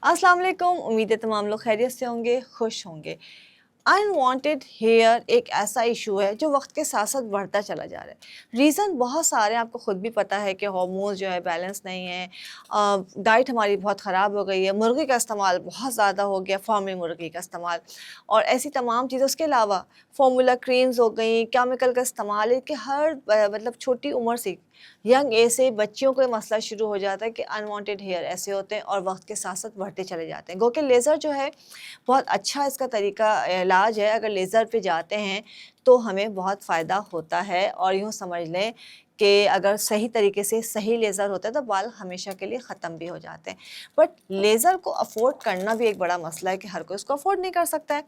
अस्सलाम वालेकुम। उम्मीद है तमाम लोग खैरियत से होंगे, खुश होंगे। अनवांटेड हेयर एक ऐसा इशू है जो वक्त के साथ साथ बढ़ता चला जा रहा है। रीज़न बहुत सारे हैं, आपको ख़ुद भी पता है कि हार्मोन्स जो है बैलेंस नहीं है, डाइट हमारी बहुत ख़राब हो गई है, मुर्गी का इस्तेमाल बहुत ज़्यादा हो गया, फार्मिंग मुर्गी का इस्तेमाल और ऐसी तमाम चीज़ें। उसके अलावा फार्मूला क्रीम्स हो गई, केमिकल का इस्तेमाल है कि हर मतलब छोटी उम्र से, यंग एज से बच्चियों को ये मसला शुरू हो जाता है कि अनवांटेड हेयर ऐसे होते हैं और वक्त के साथ साथ बढ़ते चले जाते हैं। गो कि लेज़र जो है बहुत अच्छा इसका तरीका इलाज है। अगर लेज़र पे जाते हैं तो हमें बहुत फ़ायदा होता है और यूँ समझ लें कि अगर सही तरीके से सही लेज़र होता है तो बाल हमेशा के लिए ख़त्म भी हो जाते हैं। बट लेज़र को अफ़ोर्ड करना भी एक बड़ा मसला है कि हर कोई इसको अफ़ोर्ड नहीं कर सकता है।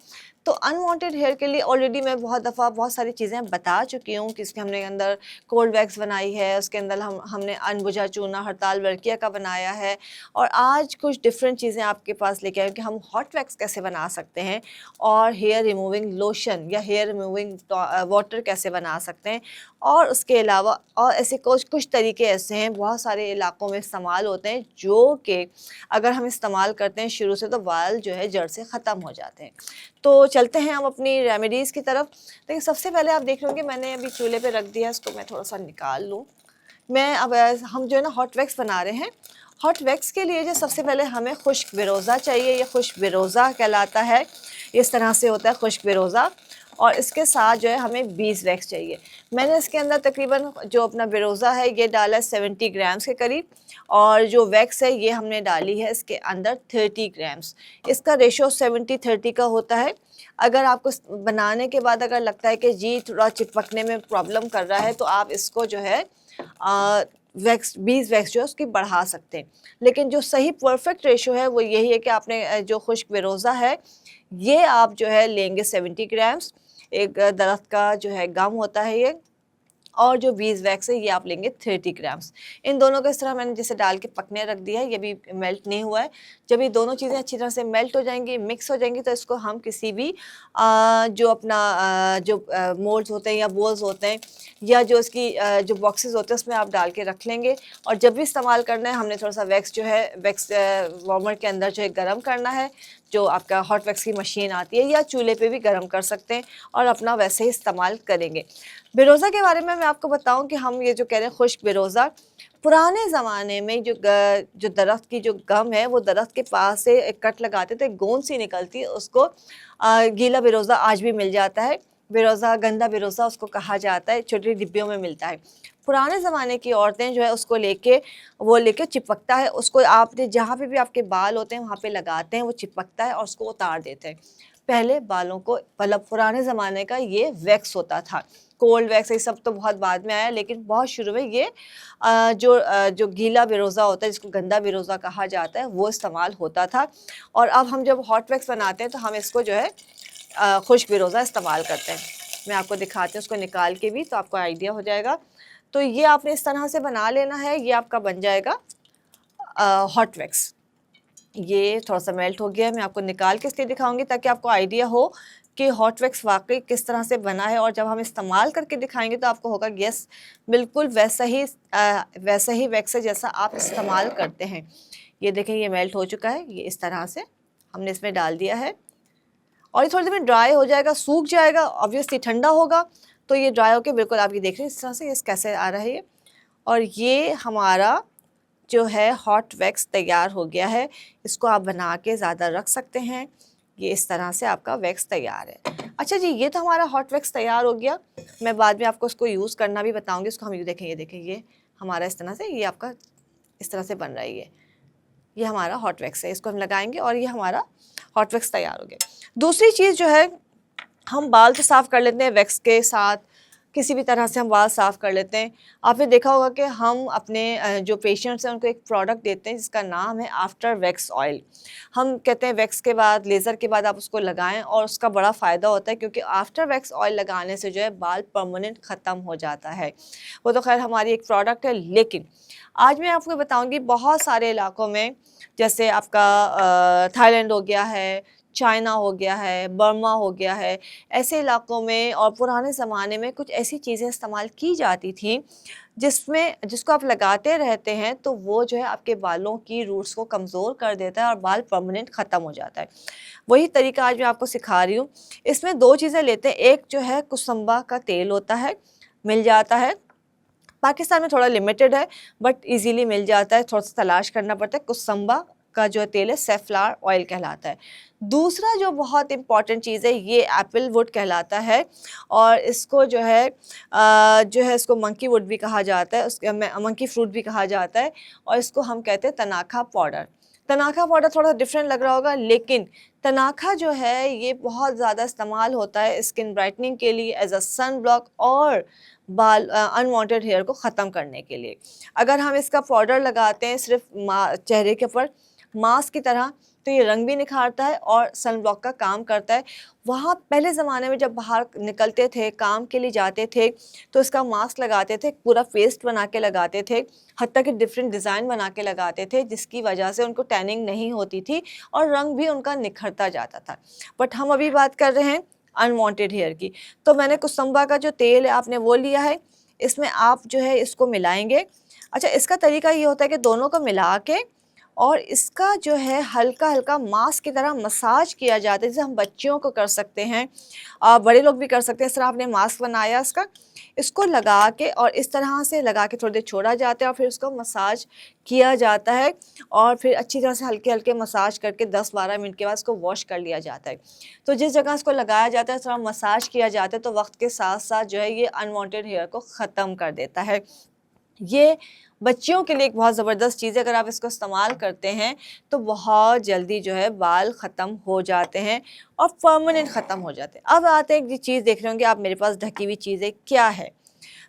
तो अनवांटेड हेयर के लिए ऑलरेडी मैं बहुत दफ़ा बहुत सारी चीज़ें बता चुकी हूँ कि इसके हमने अंदर कोल्ड वैक्स बनाई है, उसके अंदर हमने अनबुझा चूना हड़ताल वर्किया का बनाया है और आज कुछ डिफरेंट चीज़ें आपके पास लेके आए कि हम हॉट वैक्स कैसे बना सकते हैं और हेयर रिमूविंग लोशन या हेयर रिमूविंग वाटर कैसे बना सकते हैं। और उसके अलावा और ऐसे कुछ कुछ तरीके ऐसे हैं, बहुत सारे इलाकों में इस्तेमाल होते हैं जो कि अगर हम इस्तेमाल करते हैं शुरू से तो बाल जो है जड़ से ख़त्म हो जाते हैं। तो चलते हैं हम अपनी रेमेडीज़ की तरफ। देखिए सबसे पहले आप देख रहे होंगे मैंने अभी चूल्हे पे रख दिया है, इसको मैं थोड़ा सा निकाल लूँ। मैं अब हम जो है ना हॉट वैक्स बना रहे हैं। हॉट वैक्स के लिए जो सबसे पहले हमें खुश्क बिरोज़ा चाहिए, ये खुश्क बिरोज़ा कहलाता है, इस तरह से होता है खुश्क बिरोज़ा। और इसके साथ जो है हमें बीज वैक्स चाहिए। मैंने इसके अंदर तकरीबन जो अपना बिरोज़ा है ये डाला है 70 ग्राम्स के करीब और जो वैक्स है ये हमने डाली है इसके अंदर 30 ग्राम्स। इसका रेशो 70-30 का होता है। अगर आपको बनाने के बाद अगर लगता है कि जी थोड़ा चिपकने में प्रॉब्लम कर रहा है तो आप इसको जो है वैक्स बीज वैक्स जो है उसकी बढ़ा सकते हैं। लेकिन जो सही परफेक्ट रेशो है वो यही है कि आपने जो खुश्क बिरोज़ा है ये आप जो है लेंगे 70 ग्राम्स। एक दरख्त का जो है गम होता है ये, और जो बीज वैक्स है ये आप लेंगे 30 ग्राम्स। इन दोनों को इस तरह मैंने जैसे डाल के पकने रख दिया है, ये भी मेल्ट नहीं हुआ है। जब ये दोनों चीज़ें अच्छी तरह से मेल्ट हो जाएंगी, मिक्स हो जाएंगी, तो इसको हम किसी भी जो अपना जो मोल्ड्स होते हैं या बोल्स होते हैं या जो इसकी जो बॉक्सेस होते हैं उसमें आप डाल के रख लेंगे। और जब भी इस्तेमाल करना है हमने थोड़ा सा वैक्स जो है वैक्स वार्मर के अंदर जो है गर्म करना है, जो आपका हॉट वैक्स की मशीन आती है, या चूल्हे पे भी गर्म कर सकते हैं और अपना वैसे ही इस्तेमाल करेंगे। बिरोज़ा के बारे में मैं आपको बताऊं कि हम ये जो कह रहे हैं खुश्क बिरोज़ा, पुराने ज़माने में जो दरख्त की जो गम है वो दरख्त के पास से एक कट लगाते थे, गोंद सी निकलती है, उसको गीला बिरोज़ा आज भी मिल जाता है। बिरोज़ा, गंदा बिरोज़ा उसको कहा जाता है, छोटी डिब्बियों में मिलता है। पुराने ज़माने की औरतें जो है उसको लेके चिपकता है, उसको आपने जहाँ पे भी आपके बाल होते हैं वहाँ पे लगाते हैं, वो चिपकता है और उसको उतार देते हैं। पहले बालों को मतलब पुराने ज़माने का ये वैक्स होता था। कोल्ड वैक्स ये सब तो बहुत बाद में आया, लेकिन बहुत शुरू में ये जो गीला बिरोज़ा होता है जिसको गंदा बिरोज़ा कहा जाता है वो इस्तेमाल होता था। और अब हम जब हॉट वैक्स बनाते हैं तो हम इसको जो है खुश्क बिरोज़ा इस्तेमाल करते हैं। मैं आपको दिखाती हूँ उसको निकाल के भी, तो आपको आइडिया हो जाएगा। तो ये आपने इस तरह से बना लेना है, ये आपका बन जाएगा हॉट वैक्स। ये थोड़ा सा मेल्ट हो गया है, मैं आपको निकाल के इसलिए दिखाऊंगी ताकि आपको आइडिया हो कि हॉट वैक्स वाकई किस तरह से बना है। और जब हम इस्तेमाल करके दिखाएंगे तो आपको होगा यस बिल्कुल वैसा ही वैक्स है जैसा आप इस्तेमाल करते हैं। ये देखें ये मेल्ट हो चुका है, ये इस तरह से हमने इसमें डाल दिया है और ये थोड़ी देर में ड्राई हो जाएगा, सूख जाएगा, ऑब्वियसली ठंडा होगा तो ये ड्राई होकर बिल्कुल आप ये देख रहे हैं इस तरह से, ये कैसे आ रहा है ये। और ये हमारा जो है हॉट वैक्स तैयार हो गया है। इसको आप बना के ज़्यादा रख सकते हैं। ये इस तरह से आपका वैक्स तैयार है। अच्छा जी, ये तो हमारा हॉट वैक्स तैयार हो गया। मैं बाद में आपको इसको यूज़ करना भी बताऊंगी। इसको हम ये देखें ये हमारा इस तरह से, ये आपका इस तरह से बन रहा है। ये हमारा हॉट वैक्स है, इसको हम लगाएंगे और ये हमारा हॉट वैक्स तैयार हो गया। दूसरी चीज़ जो है, हम बाल तो साफ़ कर लेते हैं वैक्स के साथ, किसी भी तरह से हम बाल साफ़ कर लेते हैं। आपने देखा होगा कि हम अपने जो पेशेंट्स हैं उनको एक प्रोडक्ट देते हैं जिसका नाम है आफ्टर वैक्स ऑयल। हम कहते हैं वैक्स के बाद, लेज़र के बाद आप उसको लगाएं और उसका बड़ा फ़ायदा होता है, क्योंकि आफ्टर वैक्स ऑयल लगाने से जो है बाल परमानेंट ख़त्म हो जाता है। वो तो खैर हमारी एक प्रोडक्ट है, लेकिन आज मैं आपको बताऊँगी बहुत सारे इलाकों में, जैसे आपका थाईलैंड हो गया है, चाइना हो गया है, बर्मा हो गया है, ऐसे इलाकों में और पुराने ज़माने में कुछ ऐसी चीज़ें इस्तेमाल की जाती थी जिसको आप लगाते रहते हैं तो वो जो है आपके बालों की रूट्स को कमज़ोर कर देता है और बाल परमानेंट ख़त्म हो जाता है। वही तरीका आज मैं आपको सिखा रही हूँ। इसमें 2 चीज़ें लेते हैं, एक जो है कुसुम्बा का तेल होता है, मिल जाता है। पाकिस्तान में थोड़ा लिमिटेड है बट ईज़िली मिल जाता है, थोड़ा-सा तलाश करना पड़ता है। कुसुम्बा का जो तेल है सैफ़्लॉवर ऑयल कहलाता है। दूसरा जो बहुत इम्पॉर्टेंट चीज़ है ये एप्पल वुड कहलाता है और इसको जो है इसको मंकी वुड भी कहा जाता है, मंकी फ्रूट भी कहा जाता है और इसको हम कहते हैं तनाखा पाउडर। तनाखा पाउडर थोड़ा डिफरेंट लग रहा होगा, लेकिन तनाखा जो है ये बहुत ज़्यादा इस्तेमाल होता है स्किन ब्राइटनिंग के लिए, एज अ सन ब्लॉक और बाल अनवांटेड हेयर को ख़त्म करने के लिए। अगर हम इसका पाउडर लगाते हैं सिर्फ चेहरे के ऊपर मास्क की तरह, तो ये रंग भी निखारता है और सन ब्लॉक का काम करता है। वहाँ पहले ज़माने में जब बाहर निकलते थे, काम के लिए जाते थे, तो इसका मास्क लगाते थे, पूरा पेस्ट बना के लगाते थे, हत्ता कि डिफरेंट डिज़ाइन बना के लगाते थे, जिसकी वजह से उनको टैनिंग नहीं होती थी और रंग भी उनका निखरता जाता था। बट हम अभी बात कर रहे हैं अनवांटेड हेयर की। तो मैंने कुसुम्बा का जो तेल है आपने वो लिया है, इसमें आप जो है इसको मिलाएंगे। अच्छा, इसका तरीका ये होता है कि दोनों को मिला के और इसका जो है हल्का-हल्का मास्क की तरह मसाज किया जाता है, जैसे हम बच्चियों को कर सकते हैं, बड़े लोग भी कर सकते हैं। इस तरह आपने मास्क बनाया इसका, इसको लगा के और इस तरह से लगा के थोड़ी देर छोड़ा जाता है और फिर उसको मसाज किया जाता है और फिर अच्छी तरह से हल्के-हल्के मसाज करके 10-12 मिनट के बाद इसको वॉश कर लिया जाता है। तो जिस जगह इसको लगाया जाता है, थोड़ा मसाज किया जाता है, तो वक़्त के साथ-साथ जो है ये अनवांटेड हेयर को ख़त्म कर देता है। ये बच्चियों के लिए एक बहुत ज़बरदस्त चीज़ है, अगर आप इसको इस्तेमाल करते हैं तो बहुत जल्दी जो है बाल ख़त्म हो जाते हैं और परमानेंट ख़त्म हो जाते हैं। अब आते हैं, एक चीज़ देख रहे होंगे आप मेरे पास ढकी हुई चीज़ें क्या है।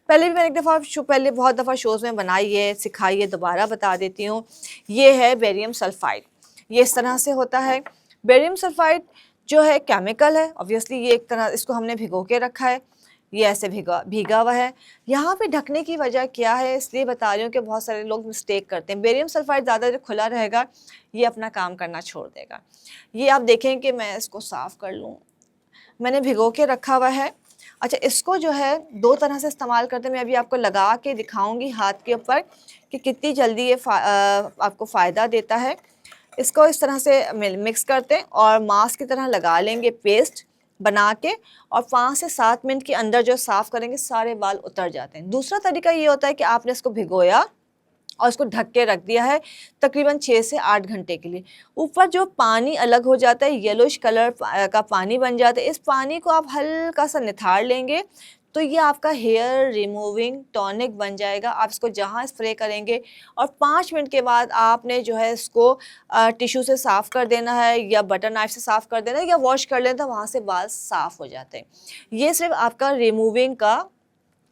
पहले भी मैंने पहले बहुत दफ़ा शोज़ में बनाई है, सिखाई है, दोबारा बता देती हूँ। ये है बेरियम सल्फ़ाइड, ये इस तरह से होता है। बेरियम सल्फ़ाइड जो है केमिकल है, ऑब्वियसली ये एक तरह इसको हमने भिगो के रखा है, ये ऐसे भीगा हुआ है। यहाँ पे ढकने की वजह क्या है, इसलिए बता रही हूँ कि बहुत सारे लोग मिस्टेक करते हैं। बेरियम सल्फ़ाइड ज़्यादा देर खुला रहेगा, ये अपना काम करना छोड़ देगा। ये आप देखें कि मैं इसको साफ़ कर लूँ, मैंने भिगो के रखा हुआ है। अच्छा, इसको जो है 2 तरह से इस्तेमाल करते हैं। मैं अभी आपको लगा के दिखाऊँगी हाथ के ऊपर कि कितनी जल्दी ये आपको फ़ायदा देता है। इसको इस तरह से मिक्स करते हैं और मास्क की तरह लगा लेंगे पेस्ट बना के और 5 से 7 मिनट के अंदर जो साफ़ करेंगे सारे बाल उतर जाते हैं। दूसरा तरीका ये होता है कि आपने इसको भिगोया और इसको ढक के रख दिया है तकरीबन 6 से 8 घंटे के लिए। ऊपर जो पानी अलग हो जाता है, येलोइश कलर का पानी बन जाता है, इस पानी को आप हल्का सा निथार लेंगे तो ये आपका हेयर रिमूविंग टॉनिक बन जाएगा। आप इसको जहाँ स्प्रे करेंगे और 5 मिनट के बाद आपने जो है इसको टिश्यू से साफ़ कर देना है या बटर नाइफ से साफ़ कर देना है या वॉश कर लेना, तो वहाँ से बाल साफ़ हो जाते हैं। ये सिर्फ आपका रिमूविंग का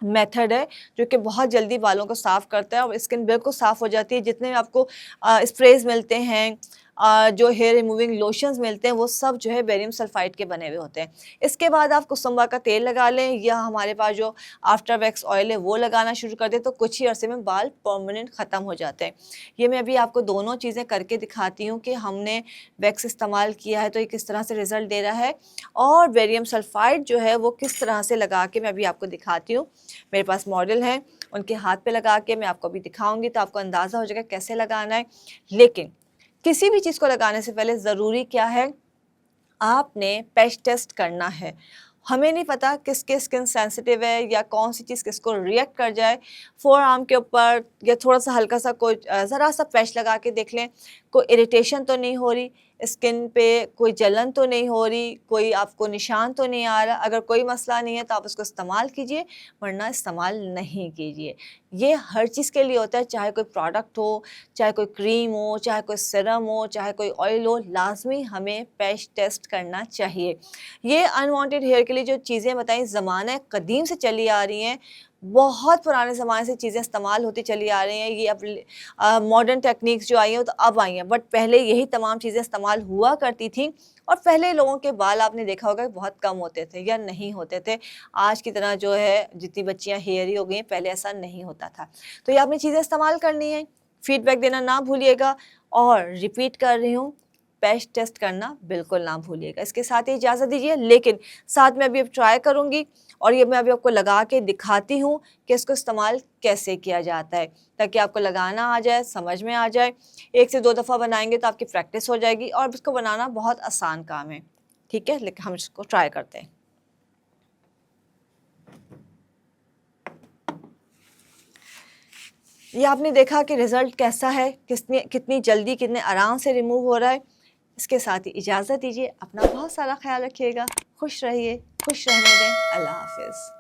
मेथड है जो कि बहुत जल्दी बालों को साफ़ करता है और स्किन बिल्कुल साफ़ हो जाती है। जितने आपको स्प्रेज मिलते हैं, जो हेयर रिमूविंग लोशंस मिलते हैं, वो सब जो है बेरियम सल्फ़ाइड के बने हुए होते हैं। इसके बाद आप कुसुम्बा का तेल लगा लें या हमारे पास जो आफ्टर वैक्स ऑयल है वो लगाना शुरू कर दें, तो कुछ ही अरसे में बाल परमानेंट ख़त्म हो जाते हैं। ये मैं अभी आपको दोनों चीज़ें करके दिखाती हूँ कि हमने वैक्स इस्तेमाल किया है तो ये किस तरह से रिज़ल्ट दे रहा है और बेरियम सल्फ़ाइड जो है वो किस तरह से लगा के मैं अभी आपको दिखाती हूँ। मेरे पास मॉडल हैं, उनके हाथ पे लगा के मैं आपको अभी दिखाऊंगी तो आपको अंदाज़ा हो जाएगा कैसे लगाना है। लेकिन किसी भी चीज़ को लगाने से पहले ज़रूरी क्या है, आपने पैच टेस्ट करना है। हमें नहीं पता किसके स्किन सेंसिटिव है या कौन सी चीज़ किसको रिएक्ट कर जाए। फोर आर्म के ऊपर या थोड़ा सा हल्का सा कोई ज़रा सा पैच लगा के देख लें, कोई इरिटेशन तो नहीं हो रही स्किन पे, कोई जलन तो नहीं हो रही, कोई आपको निशान तो नहीं आ रहा। अगर कोई मसला नहीं है तो आप उसको इस्तेमाल कीजिए, वरना इस्तेमाल नहीं कीजिए। ये हर चीज़ के लिए होता है, चाहे कोई प्रोडक्ट हो, चाहे कोई क्रीम हो, चाहे कोई सिरम हो, चाहे कोई ऑयल हो, लाजमी हमें पैच टेस्ट करना चाहिए। ये अनवांटेड हेयर के लिए जो चीज़ें बताई ज़माने कदीम से चली आ रही हैं, बहुत पुराने ज़माने से चीज़ें इस्तेमाल होती चली आ रही हैं। ये अब मॉडर्न टेक्निक्स जो आई हैं तो अब आई हैं, बट पहले यही तमाम चीज़ें इस्तेमाल हुआ करती थी और पहले लोगों के बाल आपने देखा होगा कि बहुत कम होते थे या नहीं होते थे। आज की तरह जो है जितनी बच्चियाँ हेयरी हो गई हैं, पहले ऐसा नहीं होता था। तो ये आपने चीज़ें इस्तेमाल करनी है, फीडबैक देना ना भूलिएगा और रिपीट कर रही हूँ, पैच टेस्ट करना बिल्कुल ना भूलिएगा। इसके साथ ही इजाज़त दीजिए, लेकिन साथ में अभी अब ट्राई करूँगी और ये मैं अभी आपको लगा के दिखाती हूँ कि इसको इस्तेमाल कैसे किया जाता है, ताकि आपको लगाना आ जाए, समझ में आ जाए। 1 से 2 दफ़ा बनाएंगे तो आपकी प्रैक्टिस हो जाएगी और इसको बनाना बहुत आसान काम है। ठीक है, लेकिन हम इसको ट्राई करते हैं। ये आपने देखा कि रिज़ल्ट कैसा है, कितनी जल्दी कितने आराम से रिमूव हो रहा है। इसके साथ ही इजाज़त दीजिए, अपना बहुत सारा ख्याल रखिएगा, खुश रहिए, खुश रहने दें। अल्लाह हाफ़िज़।